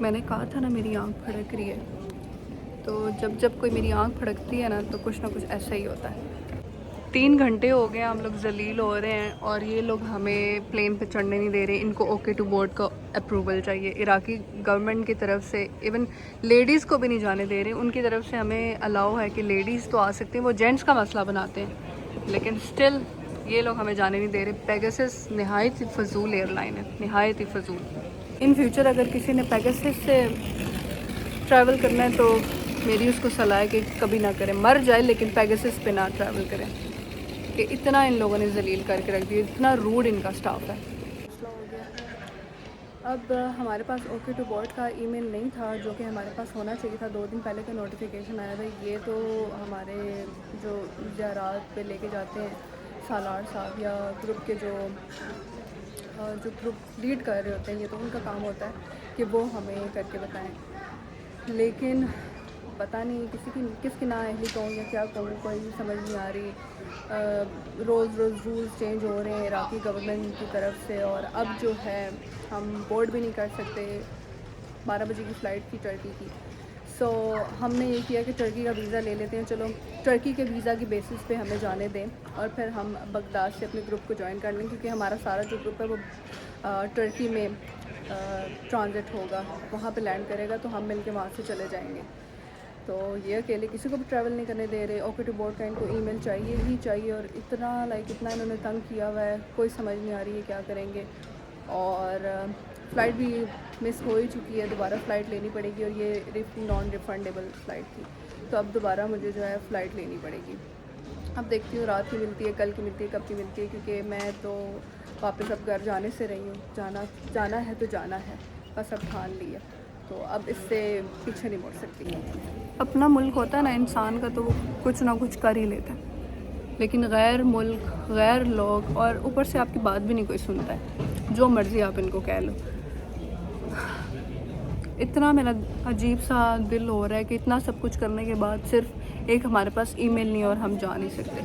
मैंने कहा था ना मेरी आँख फड़क रही है, तो जब जब कोई मेरी आँख फड़कती है ना तो कुछ ना कुछ ऐसा ही होता है। 3 घंटे हो गए हम लोग जलील हो रहे हैं और ये लोग हमें प्लेन पे चढ़ने नहीं दे रहे। इनको ओके टू बोर्ड का अप्रूवल चाहिए इराकी गवर्नमेंट की तरफ से। इवन लेडीज़ को भी नहीं जाने दे रहे। उनकी तरफ से हमें अलाउ है कि लेडीज़ तो आ सकती हैं, वो जेंट्स का मसला बनाते हैं, लेकिन स्टिल ये लोग हमें जाने नहीं दे रहे। पेगासस नहायत ही फजूल एयरलाइन है, नहायत ही फजूल। इन फ्यूचर अगर किसी ने पेगासस से ट्रैवल करना है तो मेरी उसको सलाह है कि कभी ना करें, मर जाए लेकिन पेगासस पे ना ट्रैवल करें, कि इतना इन लोगों ने जलील करके रख दिया, इतना रूड इनका स्टाफ है। अब हमारे पास ओके टू बोर्ड का ईमेल नहीं था, जो कि हमारे पास होना चाहिए था। 2 दिन पहले का नोटिफिकेशन आया था। ये तो हमारे जो ज़ियारात पे लेके जाते हैं सालार साहब या ग्रुप के जो ग्रुप लीड कर रहे होते हैं, ये तो उनका काम होता है कि वो हमें करके बताएं। लेकिन पता नहीं किसकी ना अहली कहूँ या क्या कहूँ, कोई समझ नहीं आ रही। रोज़ रूल्स चेंज हो रहे हैं इराकी गवर्नमेंट की तरफ से, और अब जो है हम बोर्ड भी नहीं कर सकते। 12 बजे की फ़्लाइट थी टर्की की। सो हमने ये किया कि टर्की का वीज़ा ले लेते हैं, चलो टर्की के वीज़ा की बेसिस पे हमें जाने दें और फिर हम बगदाद से अपने ग्रुप को ज्वाइन कर लें, क्योंकि हमारा सारा जो ग्रुप है वो टर्की में ट्रांजिट होगा, वहाँ पे लैंड करेगा, तो हम मिल के वहाँ से चले जाएंगे। तो ये अकेले किसी को भी ट्रैवल नहीं करने दे रहे। ओके टू बोर्ड का इनको ईमेल चाहिए ही चाहिए, और इतना इन्होंने तंग किया हुआ है, कोई समझ नहीं आ रही है क्या करेंगे। और फ़्लाइट भी मिस हो ही चुकी है, दोबारा फ़्लाइट लेनी पड़ेगी, और ये नॉन रिफ़ंडेबल फ़्लाइट थी, तो अब दोबारा मुझे जो है फ़्लाइट लेनी पड़ेगी। अब देखती हूँ रात की मिलती है, कल की मिलती है, कब की मिलती है, क्योंकि मैं तो वापस अब घर जाने से रही हूँ। जाना है तो जाना है, बस अब ठान लिया, तो अब इससे पीछे नहीं मुड़ सकती। अपना मुल्क होता है ना इंसान का, तो वो कुछ ना कुछ कर ही लेता है, लेकिन गैर मुल्क, गैर लोग, और ऊपर से आपकी बात भी नहीं कोई सुनता है, जो मर्ज़ी आप इनको कह लो। इतना मेरा अजीब सा दिल हो रहा है कि इतना सब कुछ करने के बाद सिर्फ एक हमारे पास ईमेल नहीं और हम जा नहीं सकते।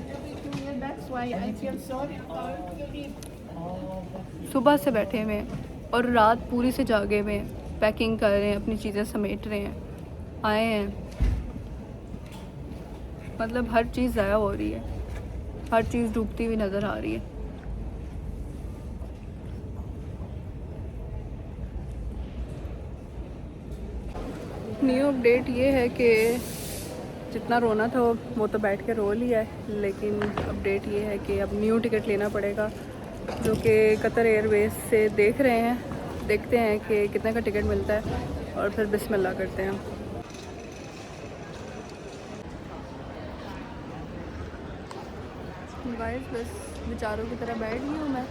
सुबह से बैठे हुए हैं और रात पूरी से जागे हुए हैं, पैकिंग कर रहे हैं, अपनी चीज़ें समेट रहे हैं, आए हैं। मतलब हर चीज़ ज़ाया हो रही है, हर चीज़ डूबती हुई नज़र आ रही है। न्यू अपडेट ये है कि जितना रोना था वो तो बैठ के रो लिया है, लेकिन अपडेट ये है कि अब न्यू टिकट लेना पड़ेगा, जो कि कतर एयरवेज से देख रहे हैं। देखते हैं कि कितने का टिकट मिलता है और फिर बिस्मिल्लाह करते हैं। गाइस बस बेचारों की तरह बैठ गई हूँ मैं,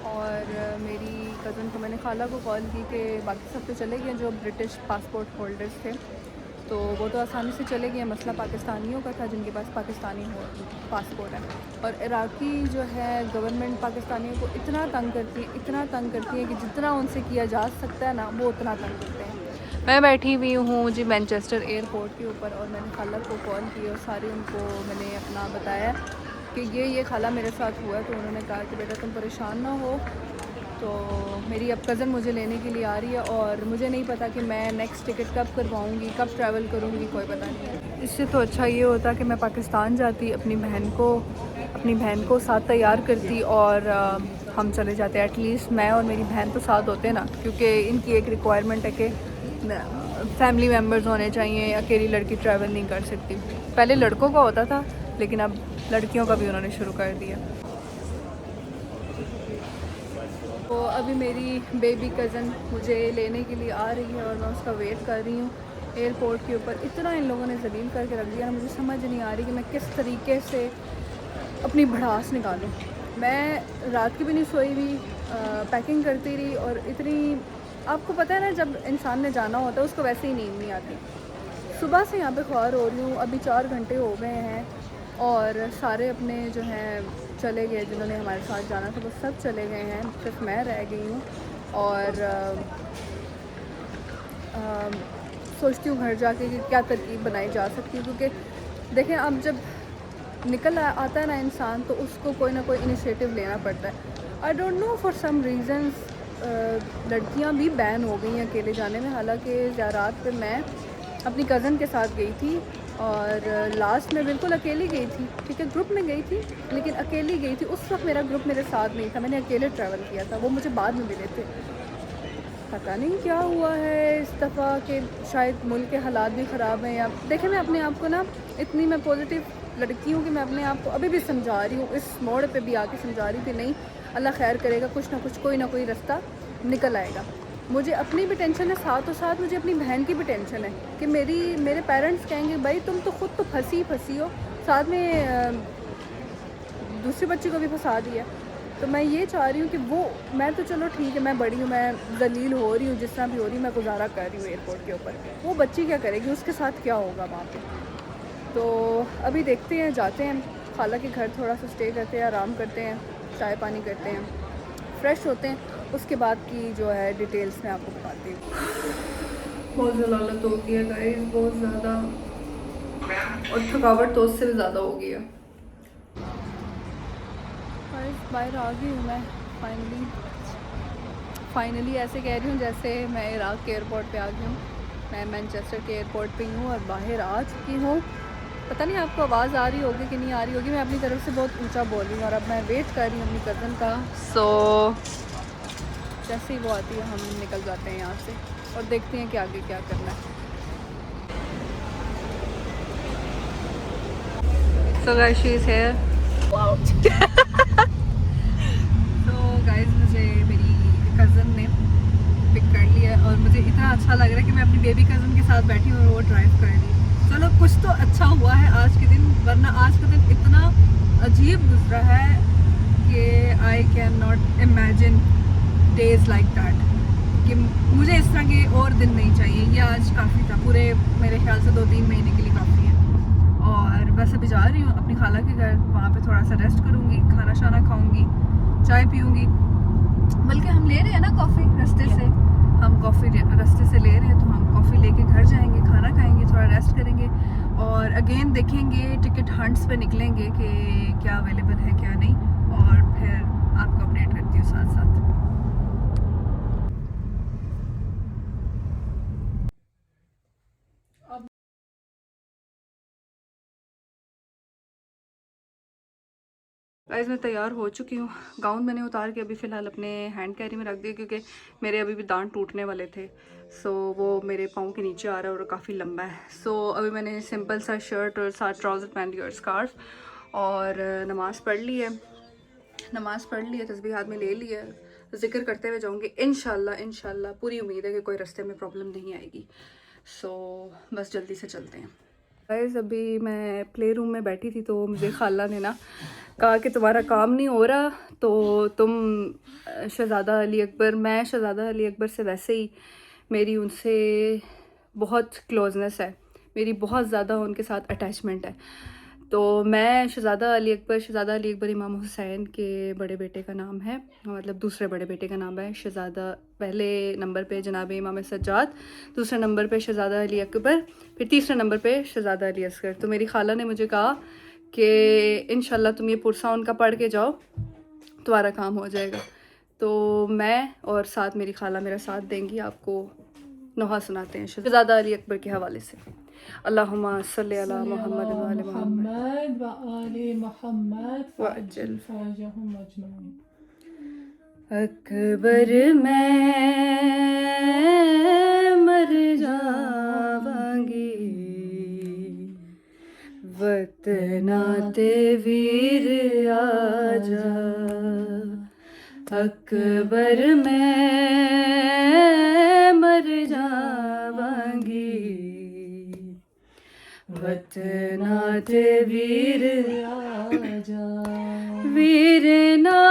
और मेरी कज़न को मैंने खाला को कॉल की कि बाकी सब तो चले गए जो ब्रिटिश पासपोर्ट होल्डर्स थे, तो वो तो आसानी से चले गए। मसला पाकिस्तानियों का था जिनके पास पाकिस्तानी पासपोर्ट है, और इराकी जो है गवर्नमेंट पाकिस्तानियों को इतना तंग करती है कि जितना उनसे किया जा सकता है ना वो उतना तंग करते हैं। मैं बैठी हुई हूँ जी मैनचेस्टर एयरपोर्ट के ऊपर, और मैंने खाला को कॉल की और सारे उनको मैंने अपना बताया कि ये खाला मेरे साथ हुआ है। तो उन्होंने कहा कि बेटा तुम परेशान ना हो। तो मेरी अब कज़न मुझे लेने के लिए आ रही है, और मुझे नहीं पता कि मैं नेक्स्ट टिकट कब करवाऊँगी, कब ट्रैवल करूँगी, कोई पता नहीं है। इससे तो अच्छा ये होता कि मैं पाकिस्तान जाती, अपनी बहन को साथ तैयार करती, और हम चले जाते। एटलीस्ट मैं और मेरी बहन तो साथ होते ना, क्योंकि इनकी एक रिक्वायरमेंट है कि फैमिली मेम्बर्स होने चाहिए, अकेली लड़की ट्रैवल नहीं कर सकती। पहले लड़कों का होता था, लेकिन अब लड़कियों का भी उन्होंने शुरू कर दिया। तो अभी मेरी बेबी कज़न मुझे लेने के लिए आ रही है और मैं उसका वेट कर रही हूँ एयरपोर्ट के ऊपर। इतना इन लोगों ने जलील करके रख दिया, मुझे समझ नहीं आ रही कि मैं किस तरीके से अपनी भड़ास निकालूँ। मैं रात की भी नहीं सोई हुई, पैकिंग करती रही, और इतनी, आपको पता है ना जब इंसान ने जाना होता है उसको वैसे ही नींद नहीं आती। सुबह से यहाँ पे ख्वार हो रही हूँ, अभी 4 घंटे हो गए हैं, और सारे अपने जो हैं चले गए, जिन्होंने हमारे साथ जाना था वो सब चले गए हैं, सिर्फ मैं रह गई हूँ। और सोचती हूँ घर जाके कि क्या तरकीब बनाई जा सकती है, क्योंकि देखें अब जब निकल आता है ना इंसान, तो उसको कोई ना कोई इनिशिएटिव लेना पड़ता है। I don't know for some reasons लड़कियां भी बैन हो गई हैं अकेले जाने में। हालांकि ज़ियारात पे मैं अपनी कज़न के साथ गई थी और लास्ट में बिल्कुल अकेली गई थी, ठीक है, ग्रुप में गई थी लेकिन अकेली गई थी। उस वक्त मेरा ग्रुप मेरे साथ नहीं था, मैंने अकेले ट्रैवल किया था, वो मुझे बाद में मिले थे। पता नहीं क्या हुआ है इस दफ़ा कि शायद मुल्क के हालात भी ख़राब हैं। या देखें, मैं अपने आप को ना इतनी मैं पॉजिटिव लड़की हूँ कि मैं अपने आप को अभी भी समझा रही हूँ, इस मोड़ पे भी आके समझा रही हूँ कि नहीं, अल्लाह खैर करेगा, कुछ ना कुछ कोई ना कोई रास्ता निकल आएगा। मुझे अपनी भी टेंशन है, साथ और साथ मुझे अपनी बहन की भी टेंशन है कि मेरे पेरेंट्स कहेंगे भाई तुम तो खुद तो फंसी हो, साथ में दूसरे बच्चे को भी फंसा दिया। तो मैं ये चाह रही हूँ कि वो, मैं तो चलो ठीक है, मैं बड़ी हूँ, मैं जलील हो रही हूँ, जिस तरह भी हो रही हूँ, मैं गुजारा कर रही हूँ एयरपोर्ट के ऊपर। वो बच्ची क्या करेगी, उसके साथ क्या होगा वहाँ पे। तो अभी देखते हैं, जाते हैं खाला के घर, थोड़ा सा स्टे करते हैं, आराम करते हैं, चाय पानी करते हैं, फ्रेश होते हैं। उसके बाद की जो है डिटेल्स मैं आपको बताती हूँ। बहुत ज़लालत हो गई है गाइस, बहुत ज़्यादा, और थकावट तो उससे भी ज़्यादा हो गई है। बाहर आ गई हूँ मैं फाइनली ऐसे कह रही हूँ जैसे मैं इराक के एयरपोर्ट पे आ गई हूँ। मैं मैनचेस्टर के एयरपोर्ट पे हूँ और बाहर आ चुकी हूँ। पता नहीं आपको आवाज़ आ रही होगी कि नहीं आ रही होगी, मैं अपनी तरफ से बहुत ऊंचा बोल रही हूँ और अब मैं वेट कर रही हूँ अपनी कज़न का। जैसे ही वो आती है हम निकल जाते हैं यहाँ से और देखते हैं कि आगे क्या करना है। So guys, she is here. Wow. तो गाइस, मुझे मेरी कज़न ने पिक कर लिया और मुझे इतना अच्छा लग रहा है कि मैं अपनी बेबी कज़न के साथ बैठी हूँ और वो ड्राइव कर रही है। चलो कुछ तो अच्छा हुआ है आज के दिन, वरना आज का दिन इतना अजीब गुजरा है कि I can not imagine days like that, कि मुझे इस तरह के और दिन नहीं चाहिए। ये आज काफ़ी था, पूरे मेरे ख्याल से 2-3 महीने के लिए काफ़ी है। और बस अभी जा रही हूँ अपनी खाला के घर, वहाँ पे थोड़ा सा रेस्ट करूँगी, खाना शाना खाऊँगी, चाय पीऊँगी। बल्कि हम ले रहे हैं ना कॉफ़ी रास्ते से, हम कॉफ़ी रास्ते से ले रहे हैं, तो हम कॉफ़ी लेके घर जाएंगे, खाना खाएंगे, थोड़ा रेस्ट करेंगे और अगेन देखेंगे, टिकट हंट्स पे निकलेंगे कि क्या अवेलेबल है क्या नहीं, और फिर आपको अपडेट करती हूँ साथ साथ। गाइस, मैं तैयार हो चुकी हूँ। गाउन मैंने उतार के अभी फ़िलहाल अपने हैंड कैरी में रख दिया क्योंकि मेरे अभी भी दांत टूटने वाले थे। सो वो मेरे पाँव के नीचे आ रहा है और काफ़ी लंबा है। सो अभी मैंने सिंपल सा शर्ट और साथ ट्राउज़र पहन लिया और स्कार्फ, और नमाज़ पढ़ ली है, तस्बीह हाथ में ले ली है, जिक्र करते हुए जाऊँगी इंशाल्लाह। पूरी उम्मीद है कि कोई रास्ते में प्रॉब्लम नहीं आएगी। सो बस जल्दी से चलते हैं। गाइस, अभी मैं प्ले रूम में बैठी थी तो मुझे खाला ने ना कहा कि तुम्हारा काम नहीं हो रहा तो तुम शहज़ादा अली अकबर, मैं शहज़ादा अली अकबर से वैसे ही मेरी उनसे बहुत क्लोजनेस है, मेरी बहुत ज़्यादा उनके साथ अटैचमेंट है। तो मैं शहज़ादा अली अकबर इमाम हुसैन के बड़े बेटे का नाम है, मतलब दूसरे बड़े बेटे का नाम है शहज़ादा। पहले नंबर पे जनाब इमाम सज्जाद, दूसरे नंबर पे शहज़ादा अली अकबर, फिर तीसरे नंबर पे शहज़ादा अली असगर। तो मेरी खाला ने मुझे कहा कि इंशाल्लाह तुम ये पुरसा उनका पढ़ के जाओ, तुम्हारा काम हो जाएगा। तो मैं और साथ मेरी खाला मेरा साथ देंगी, आपको नोहा सुनाते हैं शहज़ादा अली अकबर के हवाले से। अल्लाहुम्मा सल्ली अला मुहम्मद व आले मुहम्मद व आले मुहम्मद वअज्जल फरजहुम अजमईन। अकबर मैं मर जावांगी, वतना ते वीर आजा। अकबर मैं मर जावांगी, वतना ते वीर आजा। वीर ना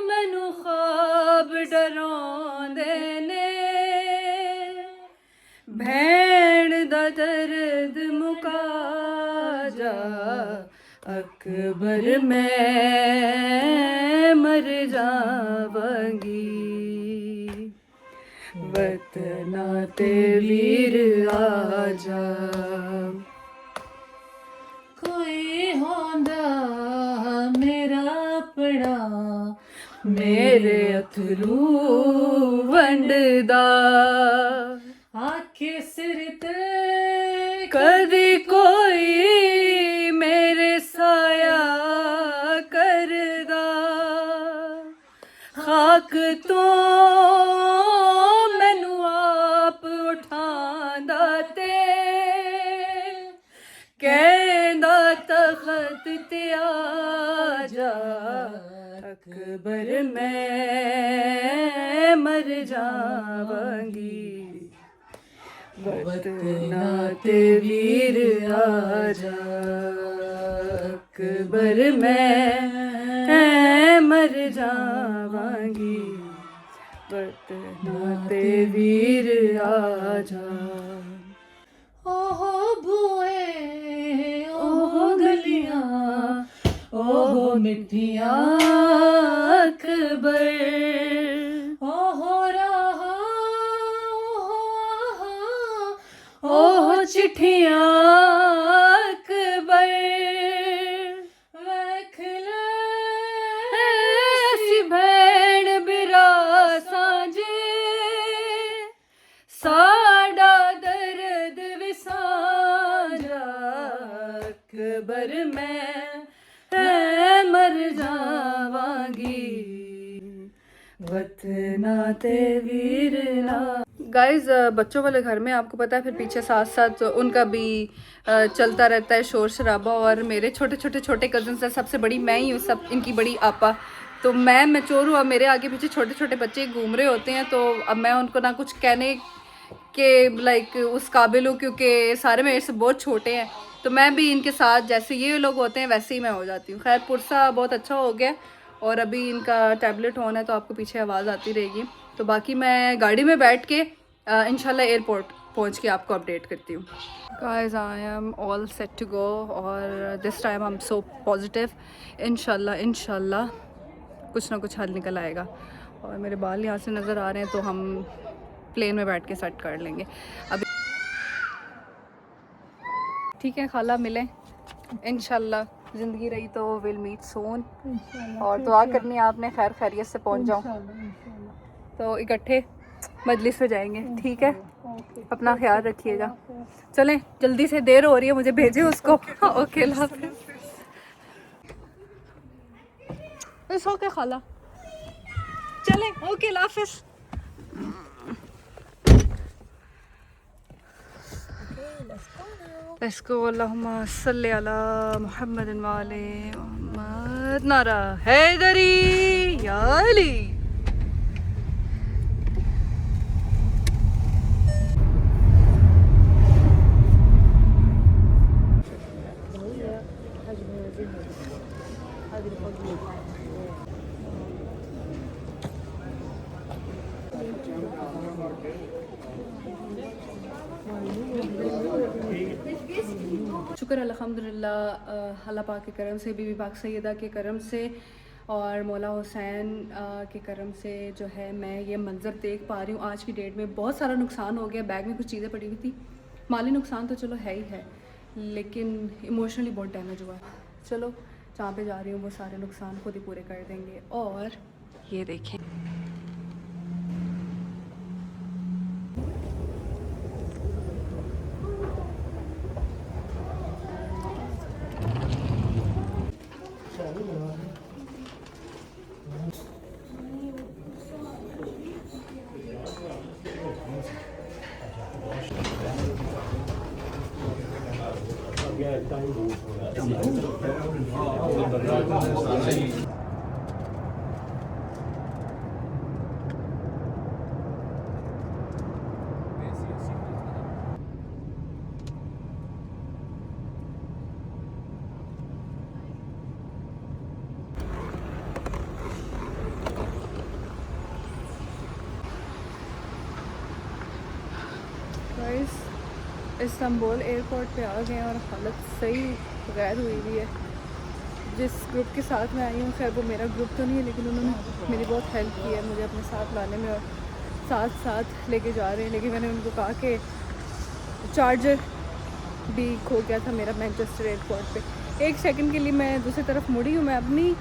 मैनू ख्वाब डराउंदे ने, भैण दा दर्द मुका जा। अकबर मैं मर जावांगी, वतना ते वीर आजा। कोई होंदा मेरा अपना मेरे अथरू वंडदा आखे सिर ते कदी कोई मेरे साया करदा खाक तो मैनू आप उठांदा ते कहंदा तखत ते आजा अकबर मैं मर जावांगी वतना ते वीर आजा अकबर मैं मर जावांगी वतना ते वीर आजा ओहो बुए ओहो गलियां ओहो मिठियां अकबर ओहो राहा ओहो आहा ओह चिट्ठियां अकबर वेख ले ऐसी भैन बिरा सांझे साडा दर्द विसांझा अकबर मैं मर जावांगी वतना ते वीरना। गाइस बच्चों वाले घर में आपको पता है फिर पीछे साथ साथ उनका भी चलता रहता है शोर शराबा। और मेरे छोटे कजन्स हैं, सबसे बड़ी मैं ही हूँ, सब इनकी बड़ी आपा। तो मैं मैच्योर हूँ, अब मेरे आगे पीछे छोटे छोटे बच्चे घूम रहे होते हैं तो अब मैं उनको ना कुछ कहने के लाइक उस काबिल हूँ क्योंकि सारे मेरे से बहुत छोटे हैं। तो मैं भी इनके साथ जैसे ये लोग होते हैं वैसे ही मैं हो जाती हूँ। खैर पुरसा बहुत अच्छा हो गया और अभी इनका टैबलेट ऑन है तो आपको पीछे आवाज़ आती रहेगी। तो बाकी मैं गाड़ी में बैठ के इंशाल्लाह एयरपोर्ट पहुँच के आपको अपडेट करती हूँ। Guys I am all set to go और this time I am so positive. इंशाल्लाह कुछ ना कुछ हल निकल आएगा। और मेरे बाल यहाँ से नज़र आ रहे हैं तो हम प्लेन में बैठ के सेट कर लेंगे अभी। ठीक है खाला, मिलें इंशाल्लाह, ज़िंदगी रही तो विल मीट सून। और दुआ करनी है आपने खैर खैरियत से पहुंच जाऊं तो इकट्ठे मजलिस पे जाएंगे। ठीक है, अपना ख्याल रखिएगा। चलें जल्दी से, देर हो रही है, मुझे भेजे उसको। ओके अल्लाह हाफ़िज़। ओके खाला, चलें। ओके अल्लाह हाफ़िज़। Let's go. Allahumma salli ala Muhammadin wa ali Muhammad. Nara Haydari ya Ali. शुक्र अल्हम्दुलिल्लाह अल्लाह पाक के करम से, बीबी पाक सैयदा के करम से और मौला हुसैन के करम से जो है मैं ये मंज़र देख पा रही हूँ। आज की डेट में बहुत सारा नुकसान हो गया, बैग में कुछ चीज़ें पड़ी हुई थी। माली नुकसान तो चलो है ही है, लेकिन इमोशनली बहुत डैमेज हुआ। चलो जहाँ पे जा रही हूँ वो सारे नुकसान खुद ही पूरे कर देंगे। और ये देखें गाइस इस्तांबुल एयरपोर्ट पे आ गए हैं और हालत सही गैर हुई हुई है। जिस ग्रुप के साथ मैं आई हूँ, खैर वो मेरा ग्रुप तो नहीं है लेकिन उन्होंने मेरी बहुत हेल्प की है मुझे अपने साथ लाने में और साथ लेके जा रहे हैं। लेकिन मैंने उनको कहा कि चार्जर भी खो गया था मेरा मैनचेस्टर एयरपोर्ट पे। एक सेकंड के लिए मैं दूसरी तरफ मुड़ी हूँ, मैं अपनी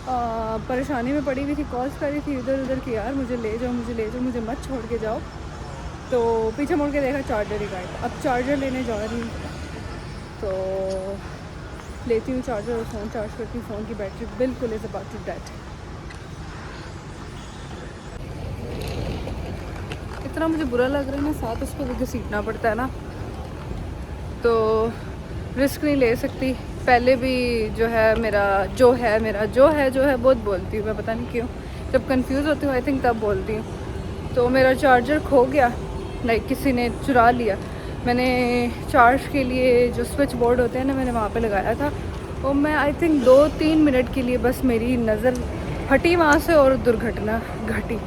परेशानी में पड़ी हुई थी, कॉल्स कर रही थी इधर उधर कि यार मुझे ले जाओ, मुझे ले जाओ, मुझे मत छोड़ के जाओ। तो पीछे मुड़ के देखा चार्जर ही गायब। अब चार्जर लेने जा रही हूँ, तो लेती हूँ चार्जर और फ़ोन चार्ज करती हूँ। फ़ोन की बैटरी बिल्कुल इज़ अबाउट टू डेड। इतना मुझे बुरा लग रहा है ना, साथ उसको भी घसीटना पड़ता है ना, तो रिस्क नहीं ले सकती। पहले भी जो है बहुत बोलती हूँ मैं, पता नहीं क्यों, जब कंफ्यूज होती हूँ आई थिंक तब बोलती हूँ। तो मेरा चार्जर खो गया, लाइक किसी ने चुरा लिया। मैंने चार्ज के लिए जो स्विच बोर्ड होते हैं ना, मैंने वहाँ पे लगाया था, और मैं आई थिंक 2-3 मिनट के लिए बस मेरी नज़र हटी वहाँ से और दुर्घटना घटी।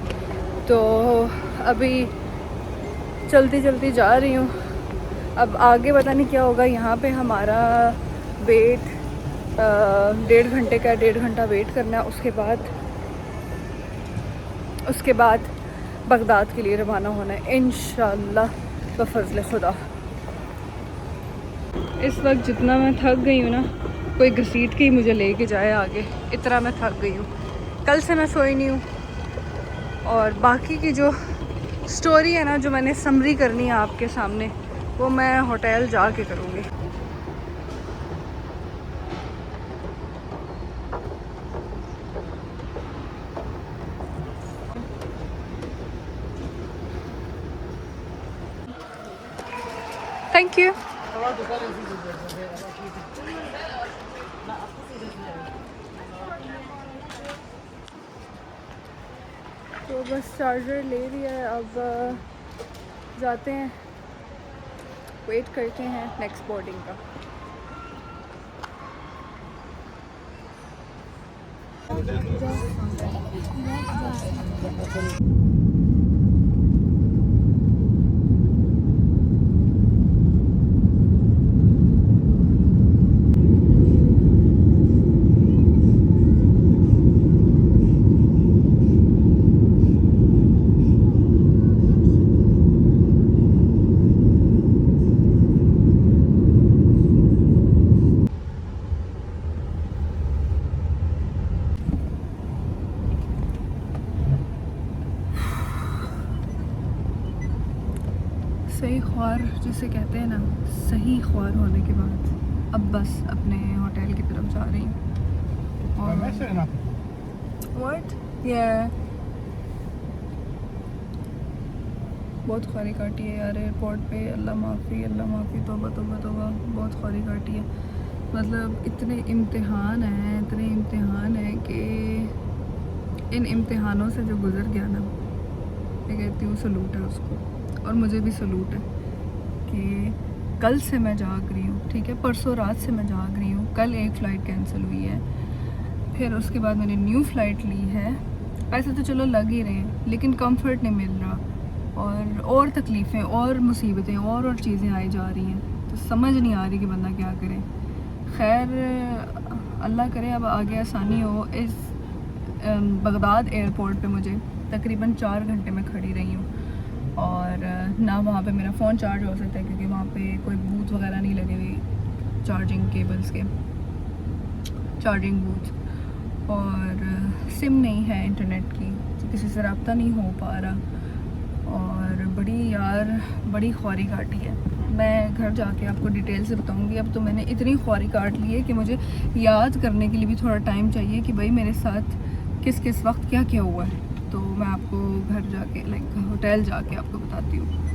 तो अभी चलती चलती जा रही हूँ। अब आगे पता नहीं क्या होगा। यहाँ पे हमारा वेट 1.5 घंटे का, 1.5 घंटा वेट करना है। उसके बाद बगदाद के लिए रवाना होना है इंशाल्लाह बफज़ल खुदा। इस वक्त जितना मैं थक गई हूँ ना, कोई घसीट के ही मुझे लेके जाए आगे, इतना मैं थक गई हूँ। कल से मैं सोई नहीं हूँ, और बाकी की जो स्टोरी है ना, जो मैंने समरी करनी है आपके सामने, वो मैं होटल जाके करूँगी। Thank you. तो बस चार्जर ले लिया है, अब जाते हैं, वेट करते हैं नेक्स्ट बोर्डिंग का। सही ख्वार जिसे कहते हैं ना, सही ख्वार होने के बाद अब बस अपने होटल की तरफ जा रही हूँ। और व्हाट बहुत ख्वारी काटी है यार एयरपोर्ट पे। अल्लाह माफ़ी, तौबा तौबा तौबा, बहुत ख्वारी काटी है। मतलब इतने इम्तिहान हैं कि इन इम्तिहानों से जो गुज़र गया ना, मैं कहती हूँ सलूट है उसको, और मुझे भी सलूट है कि कल से मैं जाग रही हूँ, ठीक है, परसों रात से मैं जाग रही हूँ। कल एक फ़्लाइट कैंसिल हुई है, फिर उसके बाद मैंने न्यू फ़्लाइट ली है। पैसे तो चलो लग ही रहे हैं, लेकिन कंफर्ट नहीं मिल रहा, और तकलीफ़ें और मुसीबतें और चीज़ें आई जा रही हैं, तो समझ नहीं आ रही कि बंदा क्या करे। खैर अल्लाह करे अब आगे आसानी हो। इस बगदाद एयरपोर्ट पे मुझे तकरीबन 4 घंटे में खड़ी रही हूँ, और ना वहाँ पे मेरा फ़ोन चार्ज हो सकता है, क्योंकि वहाँ पे कोई बूथ वगैरह नहीं लगे हुए चार्जिंग केबल्स के, चार्जिंग बूथ, और सिम नहीं है इंटरनेट की, तो किसी से रब्ता नहीं हो पा रहा, और बड़ी ख्वारी काटी है। मैं घर जाके आपको डिटेल से बताऊंगी। अब तो मैंने इतनी ख्वारी काट ली है कि मुझे याद करने के लिए भी थोड़ा टाइम चाहिए कि भाई मेरे साथ किस किस वक्त क्या क्या हुआ है। तो मैं आपको घर जाके होटल जाके आपको बताती हूँ।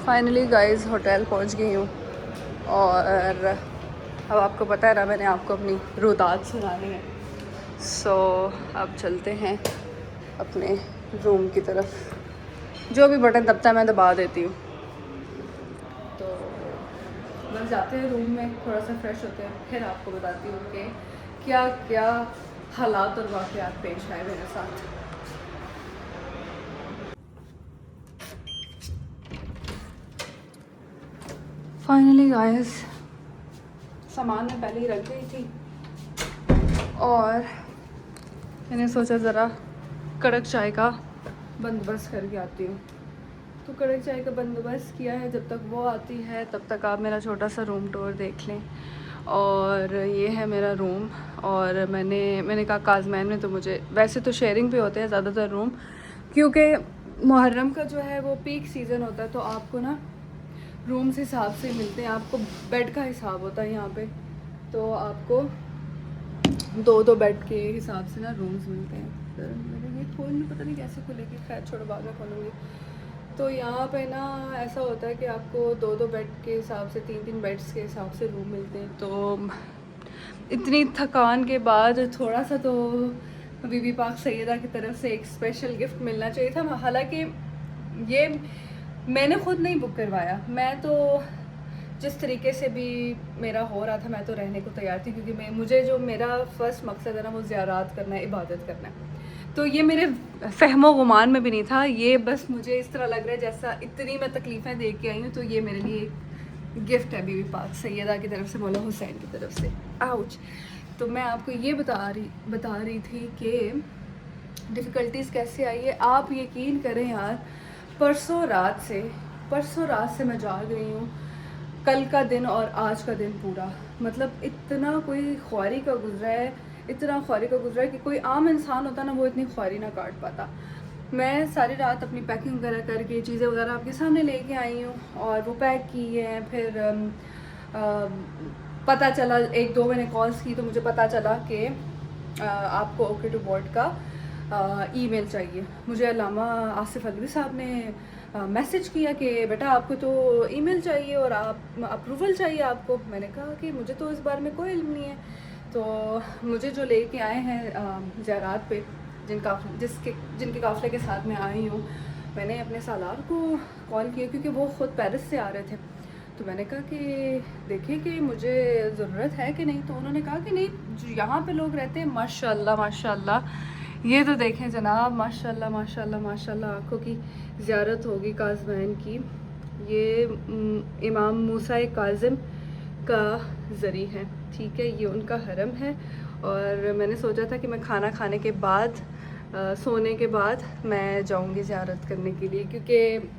फाइनली गाइस होटल पहुंच गई हूँ, और अब आपको पता है ना, मैंने आपको अपनी रुदात सुनानी है। सो अब चलते हैं अपने रूम की तरफ। जो भी बटन दबता है मैं दबा देती हूँ। तो बस जाते हैं रूम में, थोड़ा सा फ्रेश होते हैं, फिर आपको बताती हूँ कि क्या क्या हालात और वाक़यात पेश आए मेरे साथ। फाइनली गाइस सामान मैं पहले ही रख गई थी और मैंने सोचा ज़रा कड़क चाय का बंदोबस्त करके आती हूँ। तो कड़क चाय का बंदोबस्त किया है, जब तक वो आती है तब तक आप मेरा छोटा सा रूम टूर देख लें। और ये है मेरा रूम। और मैंने कहा काज़मैन में तो मुझे वैसे तो शेयरिंग पे होते हैं ज़्यादातर रूम, क्योंकि मुहर्रम का जो है वो पीक सीज़न होता है, तो आपको ना रूम्स हिसाब से मिलते हैं, आपको बेड का हिसाब होता है यहाँ पे, तो आपको 2-2 बेड के हिसाब से ना रूम्स मिलते हैं। तो मैंने ये खोलने पता नहीं कैसे खुलेगी, खैर छोड़ो बाद में खोलूँगी। तो यहाँ पे ना ऐसा होता है कि आपको 2-2 बेड के हिसाब से 3-3 बेड्स के हिसाब से रूम मिलते हैं। तो इतनी थकान के बाद थोड़ा सा तो बीबी पाक सैयदा की तरफ से एक स्पेशल गिफ्ट मिलना चाहिए था। हालांकि ये मैंने खुद नहीं बुक करवाया, मैं तो जिस तरीके से भी मेरा हो रहा था मैं तो रहने को तैयार थी, क्योंकि मुझे जो मेरा फ़र्स्ट मकसद है ना वो ज़ियारत करना है, इबादत करना है। तो ये मेरे फहमो गुमान में भी नहीं था, ये बस मुझे इस तरह लग रहा है जैसा इतनी मैं तकलीफ़ें देख के आई हूँ, तो ये मेरे लिए एक गिफ्ट है बीबी पाक सैयदा की तरफ से, मौला हुसैन की तरफ से। आउच। तो मैं आपको ये बता रही थी कि डिफ़िकल्टीज़ कैसे आई है। आप यकीन करें यार, परसों रात से मैं जाग रही हूँ, कल का दिन और आज का दिन पूरा, मतलब इतना कोई ख्वारी का गुजरा है कि कोई आम इंसान होता ना वो इतनी ख्वारी ना काट पाता। मैं सारी रात अपनी पैकिंग वगैरह करके चीज़ें वगैरह आपके सामने लेके आई हूँ और वो पैक की है। फिर पता चला 1-2 मैंने कॉल्स की तो मुझे पता चला कि आपको ओके टू बोर्ड का ईमेल चाहिए। मुझे अल्लामा आसिफ अलवी साहब ने मैसेज किया कि बेटा आपको तो ईमेल चाहिए और आप अप्रूवल चाहिए आपको। मैंने कहा कि मुझे तो इस बारे में कोई इल्म नहीं है। तो मुझे जो लेके आए हैं ज़ियारत पे जिनके काफ़िले के साथ मैं आई हूँ, मैंने अपने सालार को कॉल किया क्योंकि वो ख़ुद पेरिस से आ रहे थे। तो मैंने कहा कि देखिए कि मुझे ज़रूरत है कि नहीं, तो उन्होंने कहा कि नहीं, जो यहाँ पे लोग रहते हैं माशाल्लाह माशाल्लाह, ये तो देखें जनाब, माशाल्लाह माशाल्लाह माशाल्लाह, आँखों की ज़ियारत होगी काज़मैन की। ये इमाम मूसा काज़िम का ज़री है, ठीक है, ये उनका हरम है। और मैंने सोचा था कि मैं खाना खाने के बाद सोने के बाद मैं जाऊंगी ज़ियारत करने के लिए, क्योंकि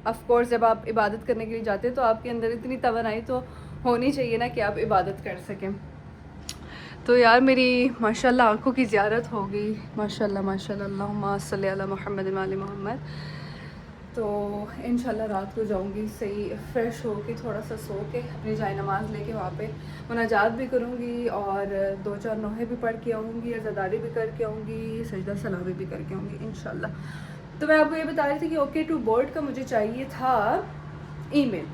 ऑफ़ कोर्स जब आप इबादत करने के लिए जाते हैं तो आपके अंदर इतनी तवन्नाई तो होनी चाहिए ना कि आप इबादत कर सकें। तो यार मेरी माशाल्लाह आँखों की ज़ियारत होगी, माशाल्लाह माशाल्लाह, अल्लाहुम्मा सल्ली अला मुहम्मद व आले मोहम्मद। तो इंशाल्लाह रात को जाऊंगी सही फ़्रेश हो के, थोड़ा सा सो के अपनी जाए नमाज़ लेके वहाँ पे मुनाजात भी करूँगी और 2-4 नोहे भी पढ़ के आऊँगी, अज़ादारी भी करके आऊँगी, सजदा सलामी भी करके आऊँगी इंशाल्लाह। तो मैं आपको ये बता रही थी कि ओके टू बोर्ड का मुझे चाहिए था ईमेल।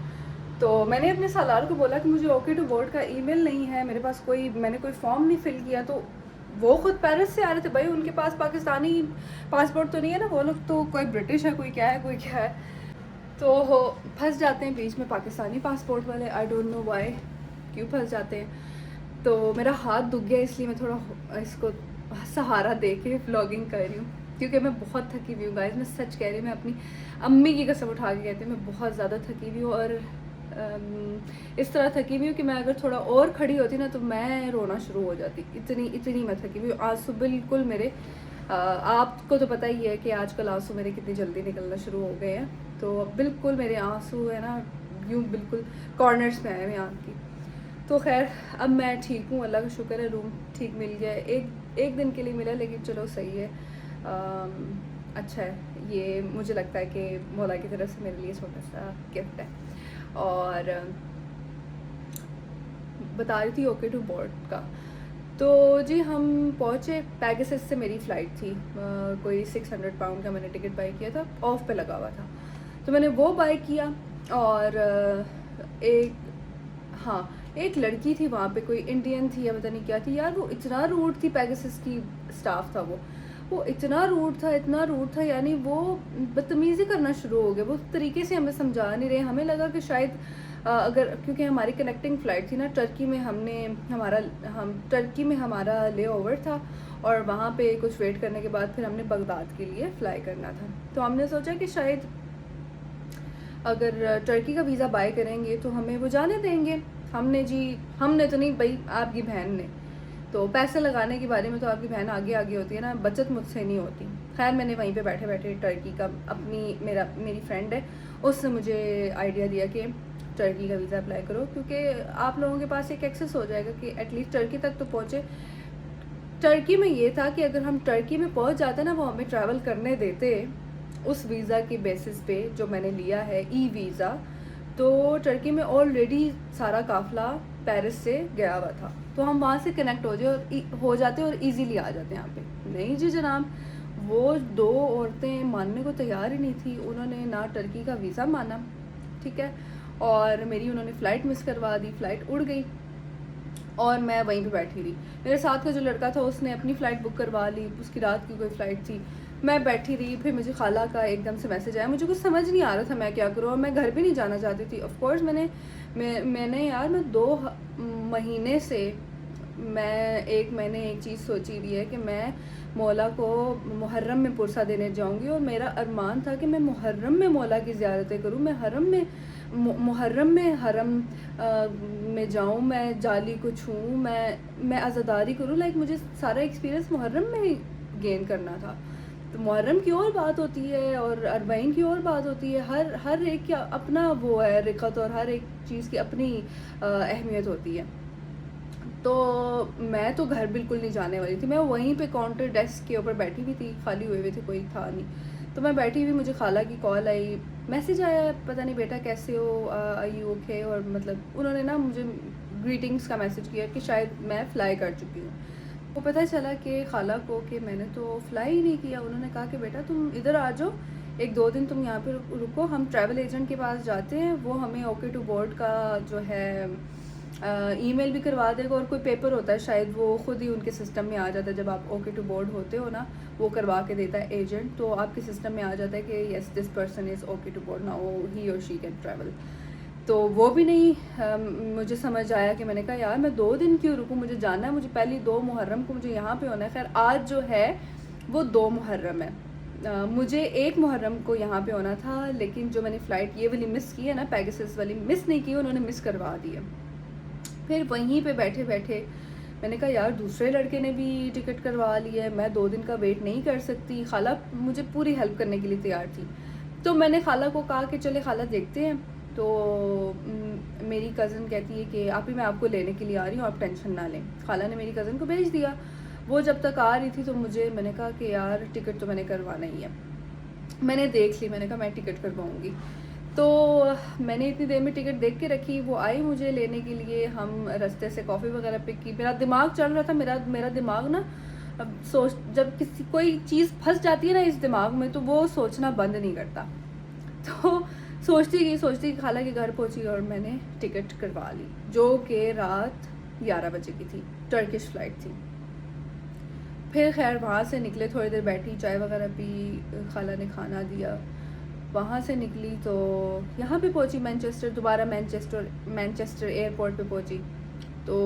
तो मैंने अपने सालार को बोला कि मुझे ओके टू बोर्ड का ईमेल नहीं है मेरे पास, मैंने कोई फॉर्म नहीं फिल किया। तो वो खुद पेरिस से आ रहे थे, भाई उनके पास पाकिस्तानी पासपोर्ट तो नहीं है ना, वो लोग तो कोई ब्रिटिश है, कोई क्या है, तो फंस जाते हैं बीच में पाकिस्तानी पासपोर्ट वाले। आई डोंट नो वाई, क्यों फंस जाते हैं। तो मेरा हाथ दुख गया, इसलिए मैं थोड़ा इसको सहारा दे के व्लॉगिंग कर रही हूँ, क्योंकि मैं बहुत थकी हुई हूँ गाइस। मैं सच कह रही हूँ, मैं अपनी अम्मी की कसम उठा के कहती हूँ, मैं बहुत ज़्यादा थकी हुई हूँ। और इस तरह थकी हुई हूँ कि मैं अगर थोड़ा और खड़ी होती ना तो मैं रोना शुरू हो जाती, इतनी मैं थकी हुई हूँ। आंसू बिल्कुल मेरे आपको तो पता ही है कि आजकल आंसू मेरे कितनी जल्दी निकलना शुरू हो गए हैं। तो बिल्कुल मेरे आंसू है ना यूँ बिल्कुल कॉर्नर्स में आए हुए आँख की। तो खैर अब मैं ठीक हूँ, अल्लाह का शुक्र है, रूम ठीक मिल गया है। एक दिन के लिए मिला, लेकिन चलो सही है, अच्छा है। ये मुझे लगता है कि मौला की तरफ से मेरे लिए छोटा सा गिफ्ट है। और बता रही थी ओके टू बोर्ड का, तो जी हम पहुँचे। पेगासस से मेरी फ़्लाइट थी, कोई 600 पाउंड का मैंने टिकट बाई किया था, ऑफ पे लगा हुआ था, तो मैंने वो बाई किया। और एक लड़की थी वहाँ पे, कोई इंडियन थी या पता नहीं क्या थी यार, वो इतना रूड थी, पेगासस की स्टाफ था वो इतना रूड था, यानी वो बदतमीज़ी करना शुरू हो गया। वो तरीके से हमें समझा नहीं रहे। हमें लगा कि शायद अगर, क्योंकि हमारी कनेक्टिंग फ़्लाइट थी ना टर्की में, टर्की में हमारा ले ओवर था और वहाँ पे कुछ वेट करने के बाद फिर हमने बगदाद के लिए फ़्लाई करना था। तो हमने सोचा कि शायद अगर टर्की का वीज़ा बाय करेंगे तो हमें वो जाने देंगे। हमने तो नहीं भाई, आपकी बहन ने। तो पैसे लगाने के बारे में तो आपकी बहन आगे आगे होती है ना, बचत मुझसे नहीं होती। खैर मैंने वहीं पे बैठे बैठे टर्की का मेरी फ्रेंड है, उसने मुझे आइडिया दिया कि टर्की का वीज़ा अप्लाई करो, क्योंकि आप लोगों के पास एक एक्सेस हो जाएगा कि एटलीस्ट टर्की तक तो पहुँचे। टर्की में ये था कि अगर हम टर्की में पहुँच जाते ना, वो हमें ट्रैवल करने देते उस वीज़ा की बेसिस पे जो मैंने लिया है, ई वीज़ा। तो टर्की में ऑलरेडी सारा काफ़िला पेरिस से गया हुआ था, तो हम वहाँ से कनेक्ट हो जाते और इजीली आ जाते यहाँ पे। नहीं जी जनाब, वो दो औरतें मानने को तैयार ही नहीं थी। उन्होंने ना टर्की का वीज़ा माना, ठीक है, और मेरी उन्होंने फ़्लाइट मिस करवा दी, फ़्लाइट उड़ गई और मैं वहीं पे बैठी रही। मेरे साथ का जो लड़का था उसने अपनी फ़्लाइट बुक करवा ली, उसकी रात की कोई फ़्लाइट थी। मैं बैठी रही, फिर मुझे खाला का एकदम से मैसेज आया। मुझे कुछ समझ नहीं आ रहा था मैं क्या करूँ, और मैं घर भी नहीं जाना चाहती थी। ऑफ कोर्स मैंने यार मैं 2 महीने से मैंने एक चीज़ सोची हुई है कि मैं मौला को मुहर्रम में पुरसा देने जाऊंगी, और मेरा अरमान था कि मैं मुहर्रम में मौला की ज़ियारतें करूं। मैं मुहर्रम में हरम में जाऊं, मैं जाली को छूऊं, मैं आज़ादारी करूं। लाइक मुझे सारा एक्सपीरियंस मुहर्रम में ही गेन करना था। तो मुहर्रम की और बात होती है और अरबाइन की और बात होती है। हर एक का अपना वो है रिकत, और हर एक चीज़ की अपनी अहमियत होती है। तो मैं तो घर बिल्कुल नहीं जाने वाली थी। मैं वहीं पे काउंटर डेस्क के ऊपर बैठी हुई थी, खाली हुए हुए थे, कोई था नहीं। तो मैं बैठी हुई, मुझे खाला की कॉल आई, मैसेज आया, पता नहीं बेटा कैसे हो, आई यू ओके, और मतलब उन्होंने ना मुझे ग्रीटिंग्स का मैसेज किया कि शायद मैं फ़्लाई कर चुकी हूँ। वो पता चला कि खाला को कि मैंने तो फ़्लाई ही नहीं किया। उन्होंने कहा कि बेटा तुम इधर आ जाओ, 1-2 दिन तुम यहाँ पे रुको, हम ट्रैवल एजेंट के पास जाते हैं, वो हमें ओके टू बोर्ड का जो है ईमेल भी करवा देगा, और कोई पेपर होता है शायद वो ख़ुद ही उनके सिस्टम में आ जाता है। जब आप ओके टू बोर्ड होते हो ना, वो करवा के देता है एजेंट, तो आपके सिस्टम में आ जाता है कि yes this person is okay to board, now he और शी कैन ट्रैवल। तो वो भी नहीं मुझे समझ आया कि मैंने कहा यार मैं 2 दिन क्यों रुकूँ, मुझे जाना है, मुझे पहली 2 मुहर्रम को मुझे यहाँ पे होना है। खैर आज जो है वो 2 मुहर्रम है। मुझे 1 मुहर्रम को यहाँ पे होना था, लेकिन जो मैंने फ़्लाइट ये वाली मिस की है ना, पेगासस वाली मिस नहीं की, उन्होंने मिस करवा दी है। फिर वहीं पे बैठे बैठे मैंने कहा यार दूसरे लड़के ने भी टिकट करवा ली है, मैं 2 दिन का वेट नहीं कर सकती। खाला मुझे पूरी हेल्प करने के लिए तैयार थी। तो मैंने खाला को कहा कि चले खाला देखते हैं। तो मेरी कज़न कहती है कि आप ही मैं आपको लेने के लिए आ रही हूँ, आप टेंशन ना लें। खाला ने मेरी कज़न को भेज दिया। वो जब तक आ रही थी तो मैंने कहा कि यार टिकट तो मैंने करवाना ही है। मैंने देख ली, मैंने कहा मैं टिकट करवाऊँगी। तो मैंने इतनी देर में टिकट देख के रखी, वो आई मुझे लेने के लिए। हम रास्ते से कॉफ़ी वगैरह पिक की। मेरा दिमाग चल रहा था, मेरा दिमाग ना अब जब कोई चीज़ फंस जाती है ना इस दिमाग में, तो वो सोचना बंद नहीं करता। तो सोचती गई खाला के घर पहुंची और मैंने टिकट करवा ली, जो कि रात 11 बजे की थी, टर्किश फ़्लाइट थी। फिर खैर वहाँ से निकले, थोड़ी देर बैठी, चाय वगैरह पी, खाला ने खाना दिया। वहाँ से निकली तो यहाँ पे पहुँची मैनचेस्टर, दोबारा मैनचेस्टर एयरपोर्ट पे पहुँची। तो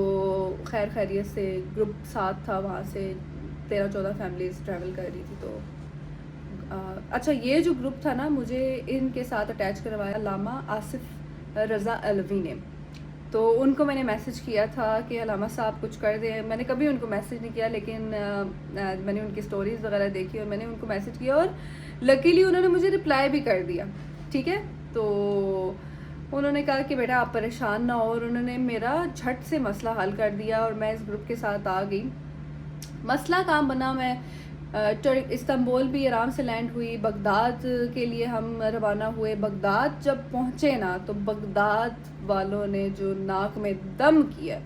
खैर खैरियत से ग्रुप साथ था, वहाँ से 13-14 फैमिलीज़ ट्रैवल कर रही थी। तो अच्छा ये जो ग्रुप था ना, मुझे इनके साथ अटैच करवाया अल्लामा आसिफ रज़ा अलवी ने। तो उनको मैंने मैसेज किया था कि अल्लामा साहब कुछ कर दें। मैंने कभी उनको मैसेज नहीं किया, लेकिन मैंने उनकी स्टोरीज़ वगैरह देखी और मैंने उनको मैसेज किया, और लकीली उन्होंने मुझे रिप्लाई भी कर दिया। ठीक है, तो उन्होंने कहा कि बेटा आप परेशान ना हो, और उन्होंने मेरा झट से मसला हल कर दिया और मैं इस ग्रुप के साथ आ गई। मसला काम बना, मैं इस्तांबुल भी आराम से लैंड हुई। बगदाद के लिए हम रवाना हुए। बगदाद जब पहुँचे ना, तो बगदाद वालों ने जो नाक में दम किया,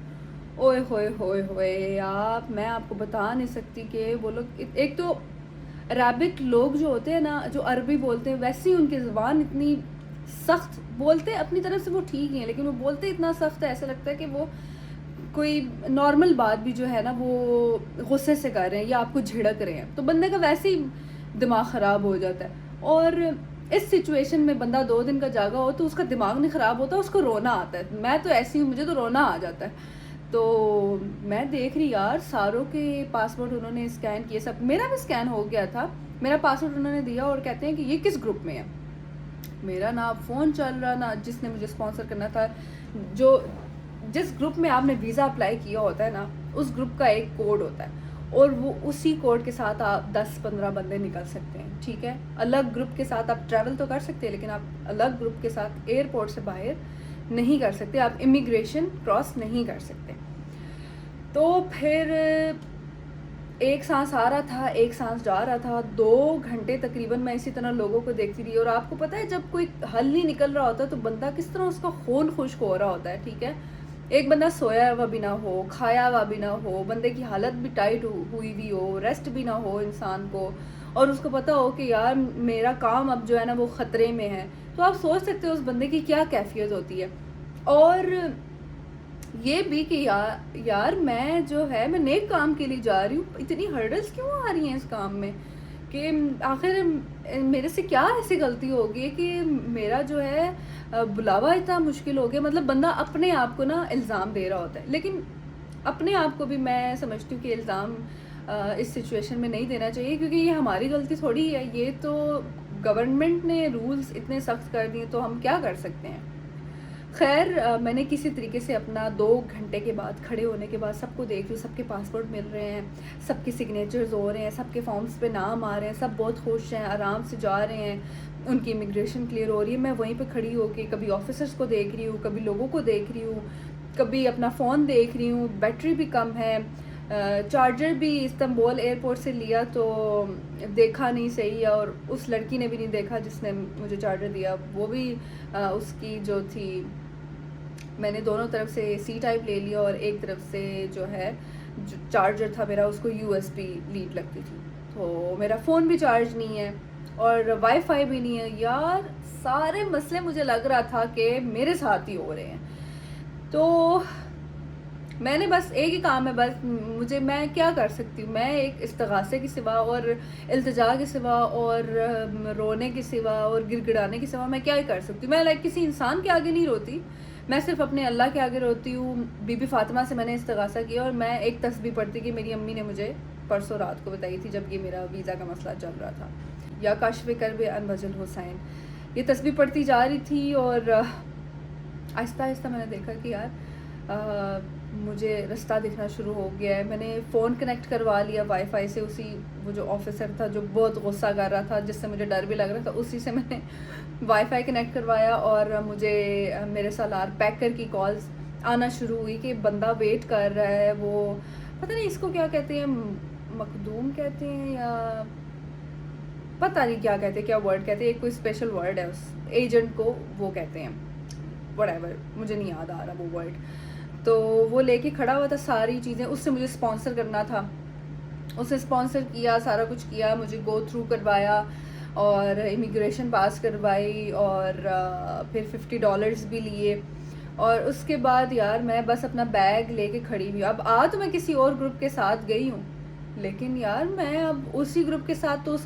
ओए होए होए होए आप, मैं आपको बता नहीं सकती कि वो लोग, एक तो अरबिक लोग जो होते हैं ना, जो अरबी बोलते हैं, वैसे ही उनकी ज़ुबान इतनी सख्त बोलते हैं। अपनी तरफ से वो ठीक ही है, लेकिन वो बोलते इतना सख्त है, ऐसा लगता है कि वो कोई नॉर्मल बात भी जो है ना वो गुस्से से कर रहे हैं या आपको झिड़क रहे हैं, तो बंदे का वैसे ही दिमाग ख़राब हो जाता है। और इस सिचुएशन में बंदा 2 दिन का जागा हो तो उसका दिमाग नहीं ख़राब होता, उसको रोना आता है। मैं तो ऐसी हूँ, मुझे तो रोना आ जाता है। तो मैं देख रही यार, सारों के पासपोर्ट उन्होंने स्कैन किए, सब मेरा भी स्कैन हो गया था। मेरा पासपोर्ट उन्होंने दिया और कहते हैं कि ये किस ग्रुप में है। मेरा ना फ़ोन चल रहा, ना जिसने मुझे स्पॉन्सर करना था। जो जिस ग्रुप में आपने वीज़ा अप्लाई किया होता है ना, उस ग्रुप का एक कोड होता है और वो उसी कोड के साथ आप 10-15 बंदे निकल सकते हैं, ठीक है। अलग ग्रुप के साथ आप ट्रैवल तो कर सकते हैं, लेकिन आप अलग ग्रुप के साथ एयरपोर्ट से बाहर नहीं कर सकते, आप इमिग्रेशन क्रॉस नहीं कर सकते। तो फिर एक सांस आ रहा था, एक सांस जा रहा था, 2 घंटे तकरीबन मैं इसी तरह लोगों को देखती रही। और आपको पता है जब कोई हल नहीं निकल रहा होता तो बंदा किस तरह उसका खून खुश्क हो रहा होता है, ठीक है। एक बंदा सोया हुआ भी ना हो, खाया हुआ भी ना हो, बंदे की हालत भी टाइट हुई हुई हो, रेस्ट भी ना हो इंसान को, और उसको पता हो कि यार मेरा काम अब जो है ना वो ख़तरे में है, तो आप सोच सकते हो उस बंदे की क्या कैफियत होती है। और ये भी कि यार मैं जो है मैं नेक काम के लिए जा रही हूँ, इतनी हर्डल्स क्यों आ रही हैं इस काम में, कि आखिर मेरे से क्या ऐसी गलती होगी कि मेरा जो है बुलावा इतना मुश्किल हो गया। मतलब बंदा अपने आप को ना इल्ज़ाम दे रहा होता है, लेकिन अपने आप को भी मैं समझती हूँ कि इल्ज़ाम इस सिचुएशन में नहीं देना चाहिए, क्योंकि ये हमारी गलती थोड़ी है, ये तो गवर्नमेंट ने रूल्स इतने सख्त कर दिए, तो हम क्या कर सकते हैं। खैर मैंने किसी तरीके से अपना 2 घंटे के बाद खड़े होने के बाद सबको देख रही हूँ, सबके पासपोर्ट मिल रहे हैं, सबके सिग्नेचर्स हो रहे हैं, सबके फॉर्म्स पे नाम आ रहे हैं, सब बहुत खुश हैं, आराम से जा रहे हैं, उनकी इमिग्रेशन क्लियर हो रही है। मैं वहीं पे खड़ी होके कभी ऑफिसर्स को देख रही हूँ, कभी लोगों को देख रही हूँ, कभी अपना फ़ोन देख रही हूँ, बैटरी भी कम है। चार्जर भी इस्तांबुल एयरपोर्ट से लिया तो देखा नहीं सही, और उस लड़की ने भी नहीं देखा जिसने मुझे चार्जर दिया, वो भी उसकी जो थी, मैंने दोनों तरफ से सी टाइप ले लिया और एक तरफ से जो है जो चार्जर था मेरा उसको यूएसबी लीड लगती थी, तो मेरा फ़ोन भी चार्ज नहीं है और वाईफाई भी नहीं है। यार सारे मसले मुझे लग रहा था कि मेरे साथ ही हो रहे हैं। तो मैंने बस एक ही काम है, बस मैं क्या कर सकती हूँ, मैं एक इस्तिगासे के सिवा और इल्तिजा के सिवा और रोने के सिवा और गिड़गिड़ाने के सिवा मैं क्या ही कर सकती हूँ। मैं लाइक किसी इंसान के आगे नहीं रोती, मैं सिर्फ अपने अल्लाह के आगे रोती हूँ। बीबी फातिमा से मैंने इस्तिगासा किया और मैं एक तस्बीह पढ़ती कि मेरी अम्मी ने मुझे परसों रात को बताई थी जब ये मेरा वीज़ा का मसला चल रहा था, या काशफ़े कर्ब अनवजल हुसैन, ये तस्बीह पढ़ती जा रही थी। और आहिस्ता आहिस्ता मैंने देखा कि यार मुझे रास्ता दिखना शुरू हो गया है। मैंने फ़ोन कनेक्ट करवा लिया वाईफाई से, उसी वो जो ऑफिसर था जो बहुत गुस्सा कर रहा था, जिससे मुझे डर भी लग रहा था, उसी से मैंने वाईफाई कनेक्ट करवाया। और मुझे मेरे सालार पैकर की कॉल्स आना शुरू हुई कि बंदा वेट कर रहा है, वो पता नहीं इसको क्या कहते हैं, मखदूम कहते हैं या पता नहीं क्या कहते हैं, क्या वर्ड कहते हैं, एक कोई स्पेशल वर्ड है उस एजेंट को, वो कहते हैं व्हाटएवर, मुझे नहीं याद आ रहा वो वर्ड। तो वो लेके खड़ा हुआ था सारी चीज़ें, उससे मुझे स्पॉन्सर करना था, उसने स्पॉन्सर किया, सारा कुछ किया, मुझे गो थ्रू करवाया और इमिग्रेशन पास करवाई और फिर $50 भी लिए। और उसके बाद यार मैं बस अपना बैग लेके खड़ी हुई। अब तो मैं किसी और ग्रुप के साथ गई हूँ, लेकिन यार मैं अब उसी ग्रुप के साथ तो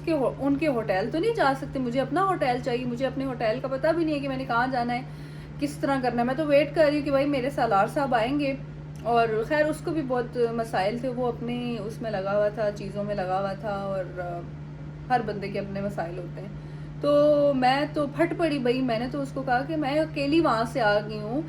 उनके होटल तो नहीं जा सकते, मुझे अपना होटल चाहिए, मुझे अपने होटल का पता भी नहीं है कि मैंने कहाँ जाना है, किस तरह करना है। मैं तो वेट कर रही हूँ कि भाई मेरे सालार साहब आएंगे, और खैर उसको भी बहुत मसाइल थे, वो अपने उसमें लगा हुआ था, चीज़ों में लगा हुआ था, और हर बंदे के अपने मसाइल होते हैं। तो मैं तो फट पड़ी भाई, मैंने तो उसको कहा कि मैं अकेली वहाँ से आ गई हूँ,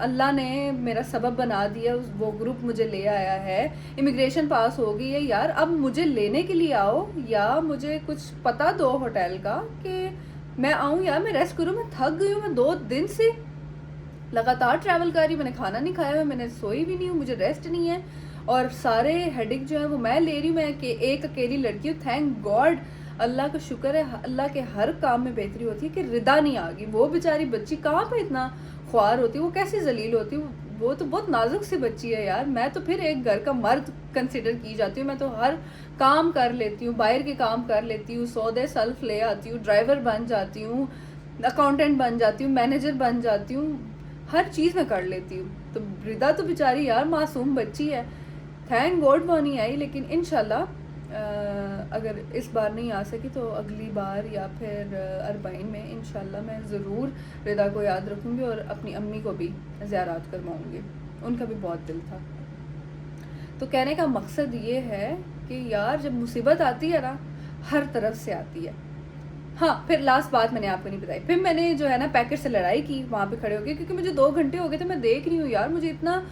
अल्लाह ने मेरा सबब बना दिया, वो ग्रुप मुझे ले आया है, इमिग्रेशन पास हो गई है यार, अब मुझे लेने के लिए आओ या मुझे कुछ पता दो होटल का कि मैं आऊँ यार, मैं रेस्ट करूँ, मैं थक गई हूँ, मैं 2 दिन से लगातार ट्रैवल कर रही हूँ, मैंने खाना नहीं खाया है, मैंने सोई भी नहीं हूँ, मुझे रेस्ट नहीं है, और सारे हेडेक जो है वो मैं ले रही हूँ। मैं एक अकेली लड़की हूँ, थैंक गॉड, अल्लाह का शुक्र है, अल्लाह के हर काम में बेहतरी होती है कि रिदा नहीं आ गई। वो बेचारी बच्ची कहाँ पे इतना ख्वार होती है, वो कैसी जलील होती है, वो तो बहुत नाजुक सी बच्ची है यार। मैं तो फिर एक घर का मर्द कंसिडर की जाती हूँ, मैं तो हर काम कर लेती हूँ, बाहर के काम कर लेती हूँ, सौदे सल्फ ले आती हूँ, ड्राइवर बन जाती हूँ, अकाउंटेंट बन जाती हूँ, मैनेजर बन जाती हूँ, हर चीज़ में कर लेती हूँ। तो रिदा तो बेचारी यार मासूम बच्ची है, थैंक गॉड वो नहीं आई। लेकिन इंशाल्लाह अगर इस बार नहीं आ सकी तो अगली बार या फिर 40 में इंशाल्लाह मैं ज़रूर रिदा को याद रखूँगी और अपनी अम्मी को भी ज़ियारत करवाऊँगी, उनका भी बहुत दिल था। तो कहने का मकसद ये है कि यार जब मुसीबत आती है ना, हर तरफ से आती है, हाँ, फिर लास्ट बात मैंने आपको नहीं बताई। फिर मैंने जो है ना पैकेट से लड़ाई की वहाँ पे खड़े होके, क्योंकि मुझे 2 घंटे हो गए थे, मैं देख रही हूँ यार मुझे इतना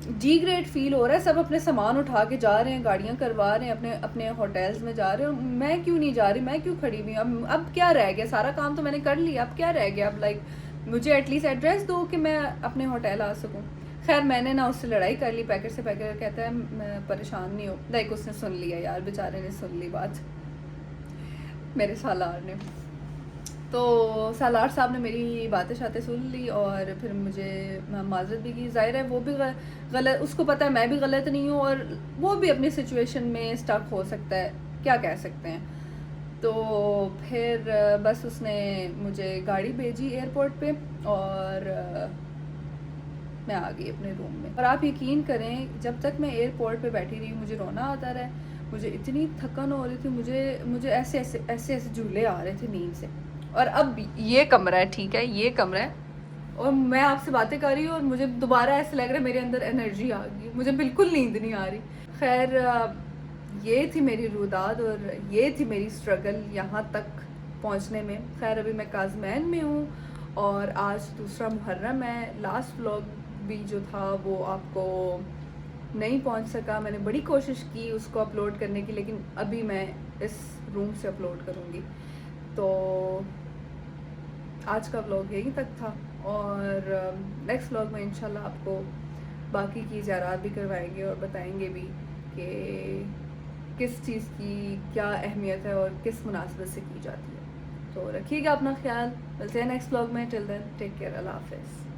डिग्रेड फील हो रहा है। सब अपने सामान उठा के जा रहे हैं, गाड़ियाँ करवा रहे हैं, अपने अपने होटल्स में जा रहे हैं, और मैं क्यों नहीं जा रही, मैं क्यों खड़ी हुई हूँ? अब क्या रह गया? सारा काम तो मैंने कर लिया, अब क्या रह गया? अब लाइक मुझे एटलीस्ट एड्रेस दो कि मैं अपने होटल आ सकूँ। खैर मैंने ना उससे लड़ाई कर ली पैकेट से। पैकेट कहता है मैं परेशान नहीं हो, लाइक उसने सुन लिया यार, बेचारे ने सुन ली बात, मेरे सालार ने। तो सालार साहब ने मेरी बातें शातें सुन ली और फिर मुझे माजरत भी की। ज़ाहिर है वो भी गलत, उसको पता है मैं भी गलत नहीं हूँ, और वो भी अपनी सिचुएशन में स्टक हो सकता है, क्या कह सकते हैं। तो फिर बस उसने मुझे गाड़ी भेजी एयरपोर्ट पे, और मैं आ गई अपने रूम में। और आप यकीन करें, जब तक मैं एयरपोर्ट पे बैठी रही मुझे रोना आता रहा, मुझे इतनी थकन हो रही थी, मुझे ऐसे ऐसे ऐसे ऐसे झूले आ रहे थे नींद से। और अब ये कमरा है, ठीक है, ये कमरा है, और मैं आपसे बातें कर रही हूँ और मुझे दोबारा ऐसे लग रहा है मेरे अंदर एनर्जी आ गई, मुझे बिल्कुल नींद नहीं आ रही। खैर ये थी मेरी रुदाद और ये थी मेरी स्ट्रगल यहाँ तक पहुँचने में। खैर अभी मैं काज़मैन में हूँ और आज दूसरा मुहर्रम है। लास्ट व्लॉग भी जो था वो आपको नहीं पहुँच सका, मैंने बड़ी कोशिश की उसको अपलोड करने की, लेकिन अभी मैं इस रूम से अपलोड करूँगी। तो आज का व्लॉग यहीं तक था, और नेक्स्ट व्लॉग में इंशाल्लाह आपको बाकी की ज़ियारत भी करवाएंगे और बताएंगे भी कि किस चीज़ की क्या अहमियत है और किस मुनासिबत से की जाती है। तो रखिएगा अपना ख्याल, मिलते हैं नेक्स्ट व्लॉग में। टिल देन टेक केयर, अल्लाह हाफ़िज़।